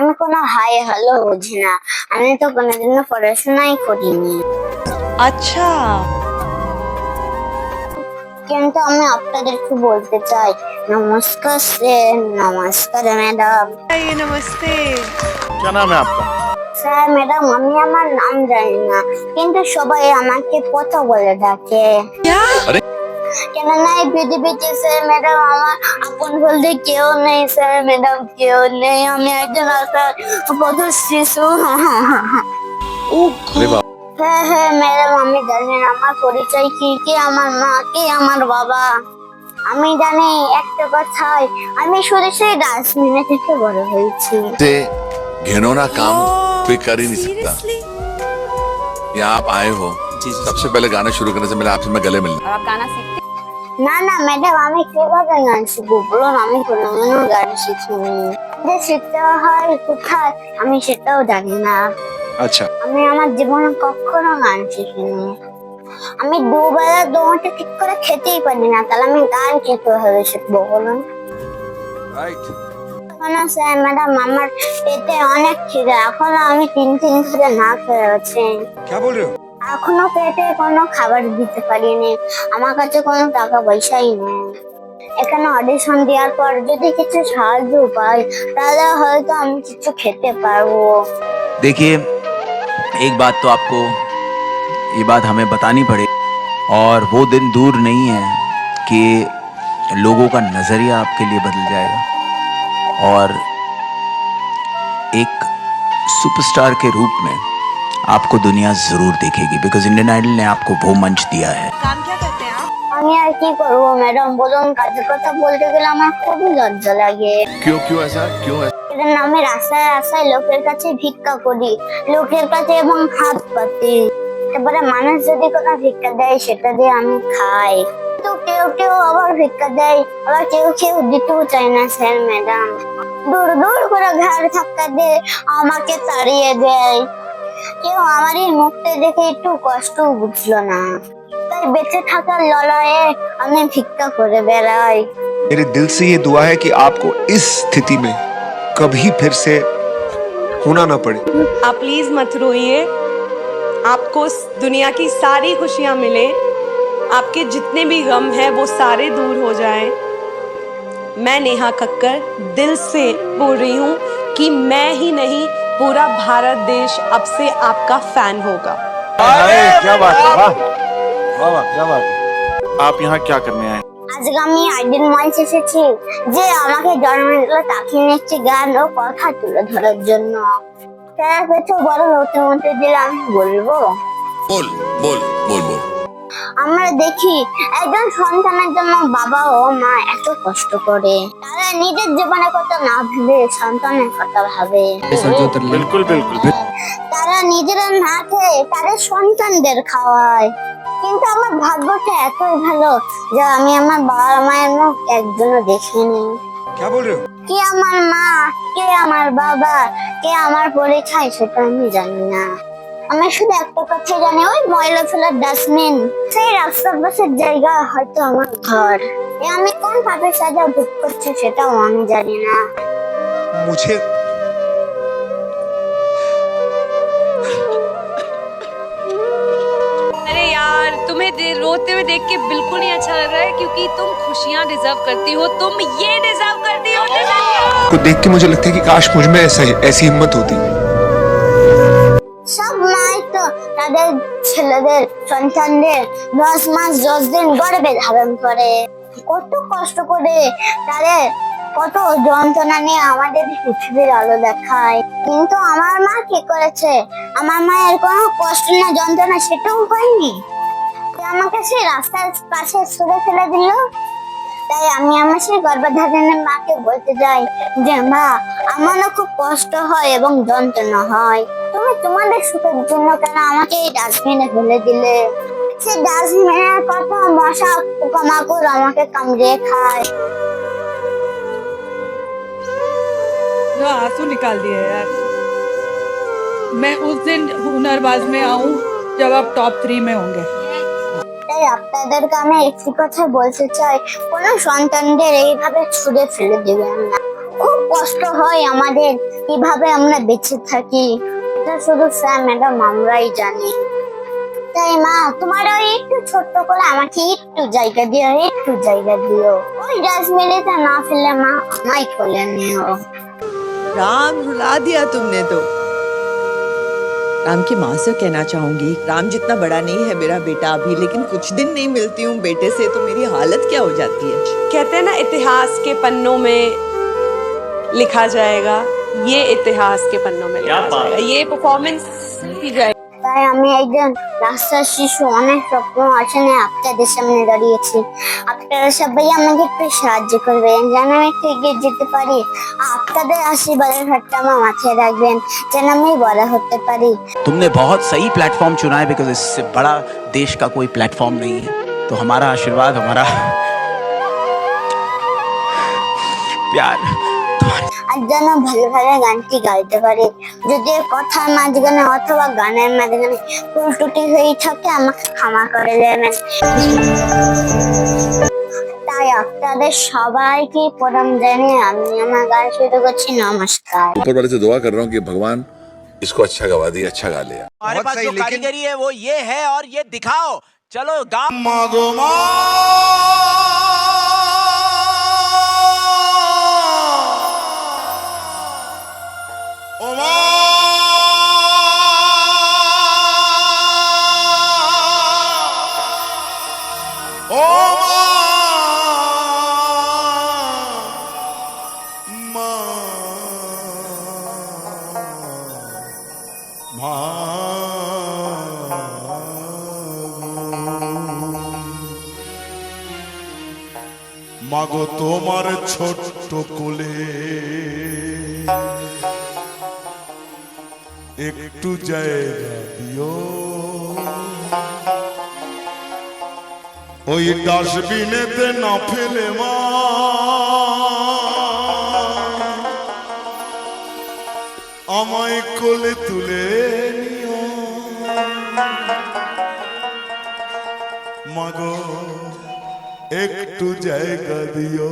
আমি কোনো hi hello বুঝি না। আমি তো কোনোদিনও পড়াশোনাই করিনি। अच्छा। কিন্তু আমি আপনাদেরকে বলতে চাই, নমস্কার স্যার, নমস্কার ম্যাডাম। ये नमस्ते। क्या नाम है आपका? স্যার ম্যাডাম, আমি আমার নাম জানি না, কিন্তু সবাই আমাকে পচা বলে ডাকে। क्या? কেননা এই পৃথিবীতে স্যার ম্যাডাম আমার আপন বলতে কেউ নেই। স্যার ম্যাডাম কেউ নেই, আমি একজন আশা পথ শিশু। ओ गॉड। হ্যাঁ হ্যাঁ ম্যাডাম, আমি জানি না আমার পরিচয় কি, কে আমার মা, কে আমার বাবা। আমি জানি একটা কথাই, আমি শুধু সেই ডাস্টবিনে থেকে বড় হয়েছি। से घिनौना काम कोई कर ही नहीं सकता। सीरियसली? यहाँ आप आए हो, सबसे पहले गाना शुरू करने से पहले आपसे मैं गले मिलना। आप गाना सीखते? না না ম্যাডাম, আমি কিভাবে গান শিখবো বলুন? আমি কোনোদিনও গান শিখিনি। যে শিখতে হয় কোথায় আমি সেটাও জানি না। अच्छा, আমি আমার জীবনে কখনো গান শিখিনি। আমি দুবেলা দুমুঠো ঠিক করে খেতেই পারি না, তাহলে আমি গান কিভাবে শিখবো বলুন? না স্যার ম্যাডাম, আমার পেটে অনেক খিদে, এখনো আমি 3 দিন ধরে না খেয়ে আছি। क्या बोल रहे हो? এখনো পেটে কোনো খাবার দিতে পারিনি, আমার কাছে কোনো টাকা পয়সাই নেই। এখানে অডিশন দেওয়ার পর যদি কিছু সাহায্য পাই তাহলে হয়তো আমি কিছু খেতে পারবো। देखिए, एक बात तो आपको ये बात हमें बतानी पड़े, और वो दिन दूर नहीं है कि लोगों का नज़रिया आपके लिए बदल जाएगा और एक सुपरस्टार के रूप में आपको दुनिया ज़रूर देखेगी, बिकॉज इंडियन आइडल ने आपको वो मंच दिया है। काम क्या करते हैं आप? আমি আর কি করবো ম্যাডাম বলুন? কাজের কথা বলতে গেলে আমার খুবই লজ্জা লাগে। क्यों क्यों ऐसा क्यों ऐसा? সেদিন আমি রাস্তায় রাস্তায় লোকের কাছে ভিক্ষা করি, লোকের কাছে এবং হাত পাতি। তারপরে মানুষ যদি কোনো ভিক্ষা দেয় সেটা দিয়ে আমি খাই। তো কেউ কেউ আবার ভিক্ষা দেয়, আবার কেউ কেউ দিতেও চায় না স্যার ম্যাডাম। দূর দূর করে ঘাড় ধাক্কা দিয়ে আমাকে তাড়িয়ে দেয়। কেউ আমার এই মুখটা দেখে একটু কষ্ট বুঝলো না, তাই বেঁচে থাকার লড়াইয়ে আমি ভিক্ষা করে বেড়াই। मेरे दिल से ये दुआ है कि आपको इस स्थिति में कभी फिर से होना ना पड़े। आप प्लीज मत रोइए, आपको दुनिया की सारी खुशियां मिले, आपके जितने भी गम हैं वो सारे दूर हो जाएं। मैं नेहा कक्कर दिल से बोल रही हूँ कि मैं ही नहीं, पूरा भारत देश अब से आपका फैन होगा। अरे क्या बात है, वाह वाह वाह, क्या बात है। आप यहाँ क्या करने आए? আজকে আমি আইডেল মঞ্চে এসেছি যে আমাকে জন্ম দিল তাকে নিয়ে একটি গান ও কথা তুলে ধরার জন্য। তার কিছু বড় নতুন দিলে আমি বলবো। बोल बोल बोल बोल। আমরা দেখি একজন সন্তানের জন্য বাবা ও মা এত কষ্ট করে, তারা নিজের জীবনের কথা না ভেবে সন্তানের কথা ভাবে। बिल्कुल बिल्कुल। তারা নিজেরা না খেয়ে তাদের সন্তানদের খাওয়ায়। কিন্তু আমার ভাগ্যটা এতই ভালো যে আমি আমার বাবা মায়ের মুখ একজনও দেখিনি। क्या बोल रहे हो? কে আমার মা, কে আমার বাবা, কে আমার পরিচয় সেটা আমি জানি না। আমি শুধু একটা কথা জানি, ওই ময়লা ফেলার ডাস্টবিন, সেই রাস্তার পাশের জায়গা হয়তো আমার ঘর। আমি কোন পাপের সাজা ভোগ করছি সেটাও আমি জানি না। मुझे अरे यार, तुम्हें रोते हुए देख के बिल्कुल नहीं अच्छा लग रहा है, क्योंकि तुम खुशियां डिजर्व करती हो, तुम ये डिजर्व करती हो। को देख के मुझे लगता है कि काश मुझ में ऐसी हिम्मत होती। সব মাই তো তাদের ছেলেদের সন্তানদের 10 মাস 10 দিন গর্ভে ধারণ করে, কত কষ্ট করে তাদের কত যন্ত্রণা নিয়ে আমাদের পৃথিবীর আলো দেখায়। কিন্তু আমার মা কি করেছে? আমার মায়ের কোনো কষ্ট না যন্ত্রণা সেটাও হয়নি, সে আমাকে সেই রাস্তার পাশে ছুড়ে ফেলে দিল। তাই আমি আমার সেই গর্ভধারণের মাকে বলতে চাই যে মা, আমারও খুব কষ্ট হয় এবং যন্ত্রণা হয়, তুমি তোমাদের সুখের জন্য কেন আমাকে এই ডাস্টবিনে ফেলে দিলে? সেই ডাস্টবিনের কত মশা পোকামাকড় আমাকে কামড়িয়ে খায়। जो आंसू निकाल दिए यार। मैं उस दिन हुनरबाज में आऊं जब आप टॉप 3 में होंगे। তাই আপনাদেরকে আমি একটি কথা বলতে চাই, কোনো সন্তানদের এইভাবে ছুড়ে ফেলে দিবেন না। খুব কষ্ট হয় আমাদের, কিভাবে আমরা বেঁচে থাকি এটা শুধু স্যার ম্যাডাম আমরাই জানি। তাই মা, তোমার ওই একটু ছোট্ট করে আমাকে একটু জায়গা দিও, একটু জায়গা দিও। ওই রাজমিলিতে না ফেলে মা আমায় কোলে নিও। राम रुला दिया तुमने तो। राम की माँ से कहना चाहूंगी, राम जितना बड़ा नहीं है मेरा बेटा अभी, लेकिन कुछ दिन नहीं मिलती हूँ बेटे से तो मेरी हालत क्या हो जाती है। कहते हैं ना इतिहास के पन्नों में लिखा जाएगा, ये इतिहास के पन्नों में लिखा जाएगा, ये परफॉर्मेंस की जाएगी। তাই আমি একজন রাস্তার শিশু, অনেক স্বপ্ন আছে নিয়ে আপনাদের সামনে দাঁড়িয়েছি। আপনারা সবাই আমাকে একটু সাহায্য করবেন যেন আমি একটু এগিয়ে যেতে পারি। আপনাদের আশীর্বাদের হাতটা আমার মাথায় রাখবেন যেন আমি বড় হতে পারি। तुमने बहुत सही प्लेटफॉर्म चुना है, बिकॉज इससे बड़ा देश का कोई प्लेटफॉर्म नहीं है। तो हमारा आशीर्वाद, हमारा प्यार আর যেন ভালোভাবে গানটি গাইতে পারি। যদি কথার মাঝখানে অথবা গানের মাঝখানে ভুল ত্রুটি হয়ে থাকে আমাকে ক্ষমা করে দেবেন। তাই আপনাদের সবাইকে প্রণাম জানিয়ে আমি আমার গান শুরু করছি। নমস্কার। ऊपर वाले से दुआ कर रहा हूँ कि भगवान इसको अच्छा गवा दिया, अच्छा गा लिया। हमारे बहुत पास सही, जो लेकिन- कारीगरी है वो ये है, और ये दिखाओ। चलो गाओ। মাগো তোমার ছোট্ট কোলে একটু জায়গা দিও, ওই ডাস্টবিনেতে না ফেলে মা আমায় কোলে তুলে নিও। মাগো একটু জায়গা দিও।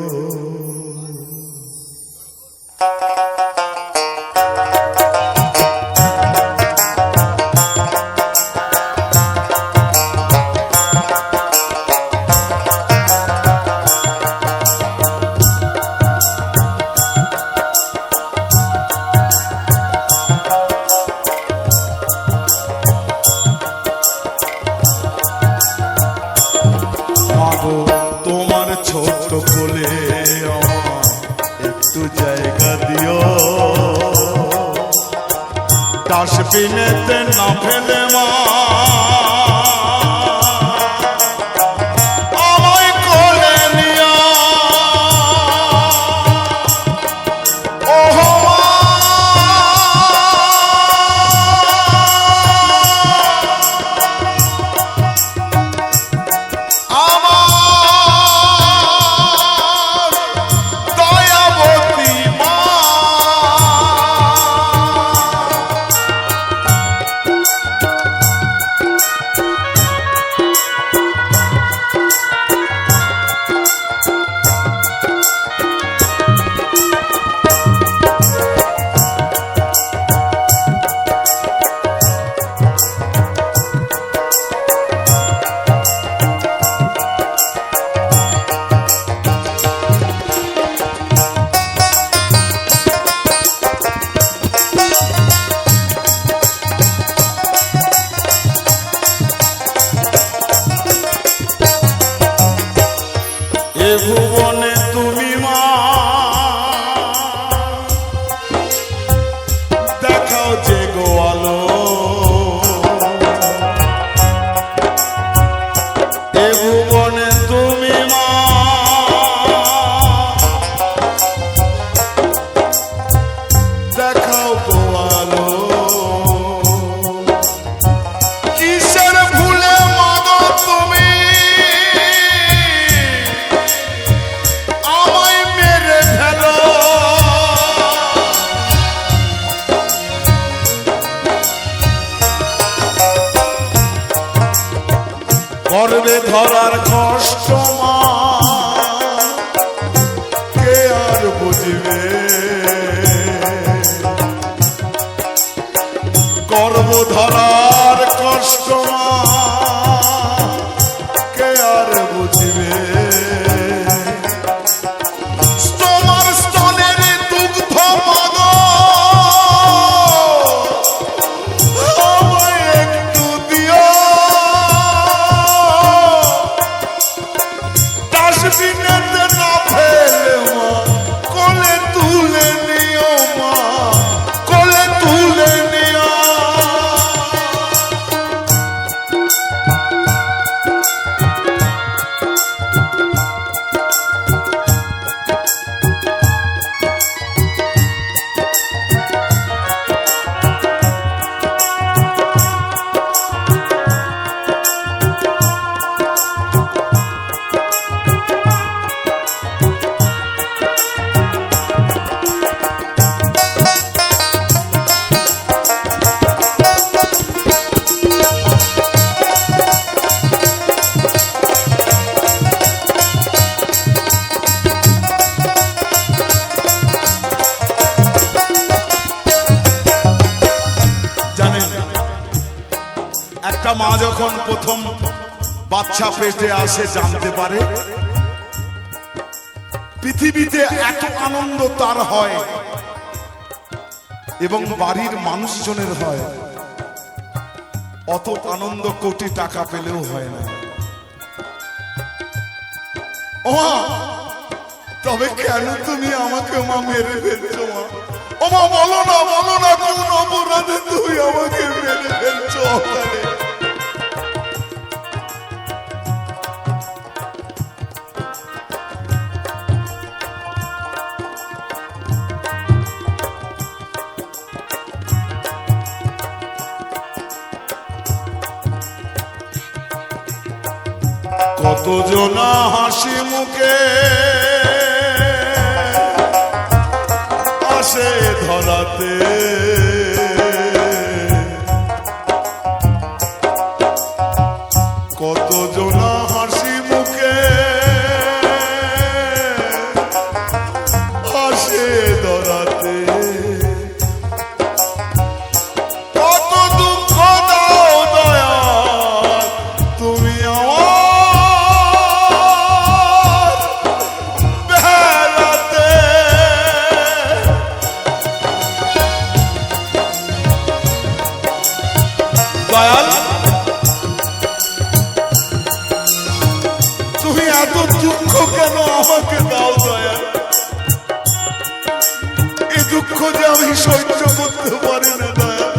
মাগো তোমার ছোট কোলে আমার একটু জায়গা দিও, ডাস্টবিনেতে না ফেলে মা আমায় কোলে নিও। ওহো মা আমার দয়াবতী মা, বুঝিবে গর্ভধারার কষ্ট মা কে আর বুঝিবে তোমার স্তনের দুগ্ধ মদ আমায় একটু দিও ডাস্টবিনেতে না ফেলে মা কোলে তুলে নিও মা কোলে তুলে নিও একটা মা যখন প্রথম বাচ্চা পেটে আসে জানতে পারে পৃথিবীতে এত আনন্দ তার হয় এবং বাড়ির মানুষজনের হয়, অত আনন্দ কোটি টাকা পেলেও হয় না। ও মা, তবে কেন তুমি আমাকে মা মেরে ফেলছো মা? ও মা বলো না কোন অপরাধে তুমি আমাকে মেরে ফেলছো ওখানে? কতজন হাসি মুখে আসে ধরাতে, কতজন হাসি মুখে আসে ধরাতে, কত দুঃখ দাও দয়া তুমি আমার বেলাতে। দয়াল, তুমি এত দুঃখ কেন আমাকে দাও দয়াল? এই দুঃখ যে আমি সহ্য করতে পারি না দয়াল।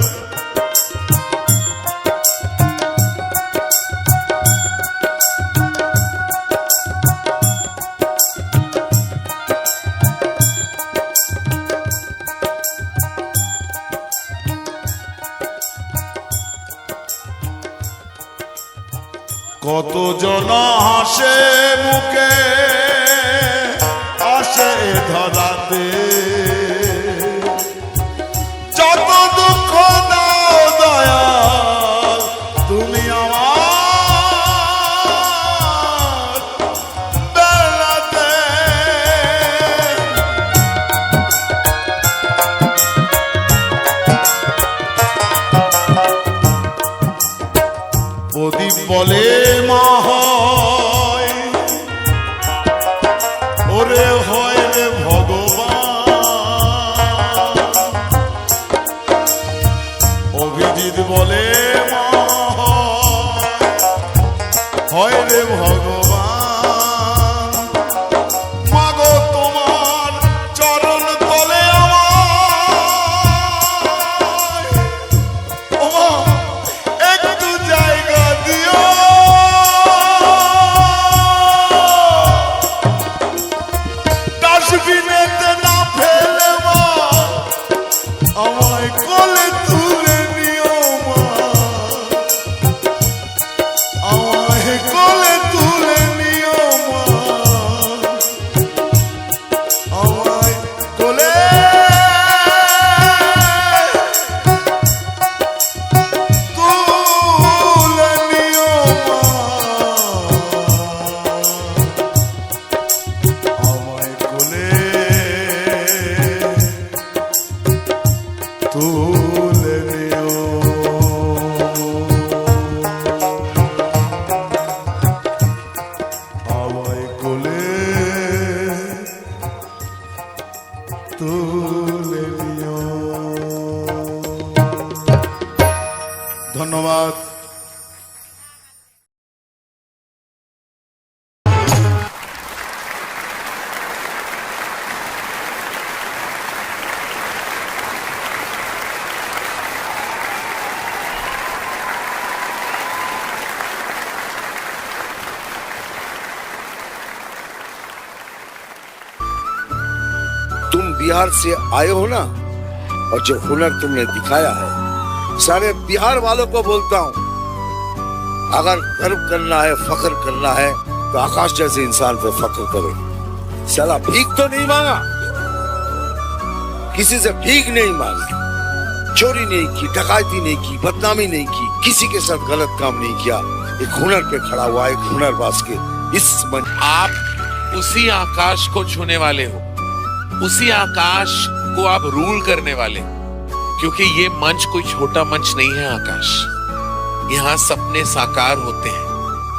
কতজন হাসে মুখে আসে ধরাতে, যত দুঃখ দাও দয়া তুমি আমার বেলাতে। প্রদীপ বলে মা হয়, ওরে হয় রে ভগবান। তুলে নিও। ধন্যবাদ। तुम बिहार से आए हो ना, और जो हुनर तुमने दिखाया है, सारे बिहार वालों को बोलता हूँ, अगर गर्व करना है, फख्र करना है, तो आकाश जैसे इंसान पे फख्र करो। साला भीख तो नहीं मांगा, किसी से भीख नहीं मांगी, चोरी नहीं की, डकैती नहीं की, बदनामी नहीं की, किसी के साथ गलत काम नहीं किया। एक हुनर पे खड़ा हुआ, एक हुनरबाज के इस मंच। आप उसी आकाश को छूने वाले हो, उसी आकाश को आप रूल करने वाले, क्योंकि ये मंच कोई छोटा मंच नहीं है आकाश। यहाँ सपने साकार होते हैं।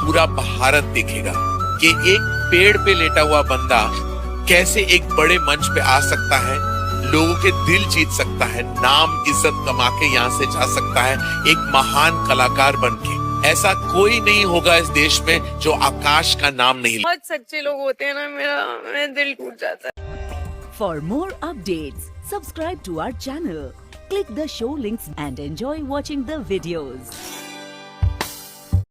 पूरा भारत देखेगा कि एक पेड़ पे लेटा हुआ बंदा कैसे एक बड़े मंच पे आ सकता है, लोगों के दिल जीत सकता है, नाम इज्जत कमा के यहाँ से जा सकता है एक महान कलाकार बनके। ऐसा कोई नहीं होगा इस देश में जो आकाश का नाम नहीं ले। बहुत सच्चे लोग होते हैं ना, मेरा दिल टूट जाता है। For more updates, subscribe to our channel, click the show links and enjoy watching the videos.